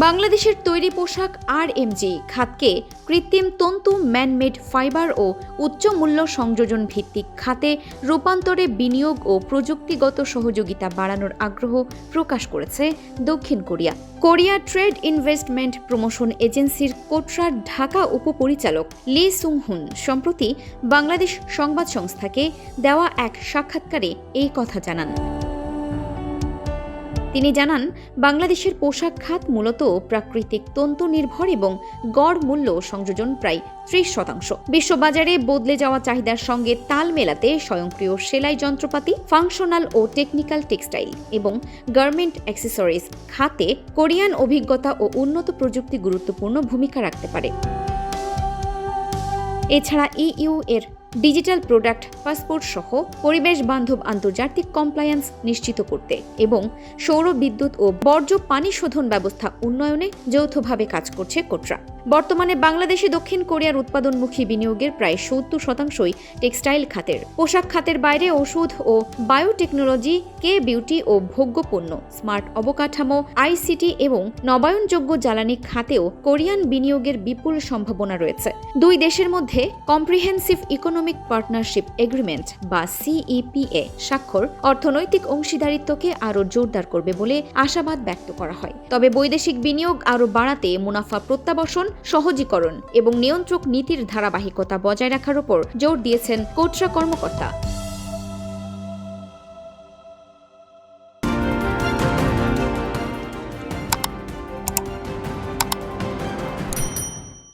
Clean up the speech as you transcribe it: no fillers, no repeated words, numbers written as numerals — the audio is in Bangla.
বাংলাদেশের তৈরি পোশাক আরএমজি খাতকে কৃত্রিম তন্তু, ম্যানমেড ফাইবার ও উচ্চ মূল্য সংযোজন ভিত্তিক খাতে রূপান্তরে বিনিয়োগ ও প্রযুক্তিগত সহযোগিতা বাড়ানোর আগ্রহ প্রকাশ করেছে দক্ষিণ Korea. Korea trade investment promotion এজেন্সির কোটরার ঢাকা উপপরিচালক লি সুং হুন সম্প্রতি বাংলাদেশ সংবাদ সংস্থাকে দেওয়া এক সাক্ষাৎকারে এই কথা জানান। তিনি জানান, বাংলাদেশের পোশাক খাত মূলত প্রাকৃতিক তন্তু নির্ভর এবং গড় মূল্য সংযোজন প্রায় 30%। বিশ্ববাজারে বদলে যাওয়া চাহিদার সঙ্গে তাল মেলাতে স্বয়ংক্রিয় সেলাই যন্ত্রপাতি, ফাংশনাল ও টেকনিক্যাল টেক্সটাইল এবং গার্মেন্ট অ্যাক্সেসরিজ খাতে কোরিয়ান অভিজ্ঞতা ও উন্নত প্রযুক্তি গুরুত্বপূর্ণ ভূমিকা রাখতে পারে। এছাড়া ইইউ এর ডিজিটাল প্রোডাক্ট পাসপোর্ট সহ পরিবেশ বান্ধব আন্তর্জাতিক কমপ্লায়েন্স নিশ্চিত করতে এবং সৌর বিদ্যুৎ ও বর্জ্য পানি শোধন ব্যবস্থা উন্নয়নে যৌথভাবে কাজ করছে কোটরা। বর্তমানে বাংলাদেশে দক্ষিণ কোরিয়ার উৎপাদনমুখী বিনিয়োগের প্রায় 70%ই টেক্সটাইল খাতের। পোশাক খাতের বাইরে ওষুধ ও বায়োটেকনোলজি, কে বিউটি ও ভোগ্যপণ্য, স্মার্ট অবকাঠামো, আইসিটি এবং নবায়নযোগ্য জ্বালানি খাতেও কোরিয়ান বিনিয়োগের বিপুল সম্ভাবনা রয়েছে। দুই দেশের মধ্যে কম্প্রিহেন্সিভ ইকোনমিক পার্টনারশিপ এগ্রিমেন্ট বা সিইপিএ স্বাক্ষর অর্থনৈতিক অংশীদারিত্বকে আরও জোরদার করবে বলে আশাবাদ ব্যক্ত করা হয়। তবে বৈদেশিক বিনিয়োগ আরও বাড়াতে মুনাফা প্রত্যাবর্ষণ, সহজীকরণ এবং নিয়ন্ত্রক নীতির ধারাবাহিকতা বজায় রাখার উপর জোর দিয়েছেন কোটরা কর্মকর্তা।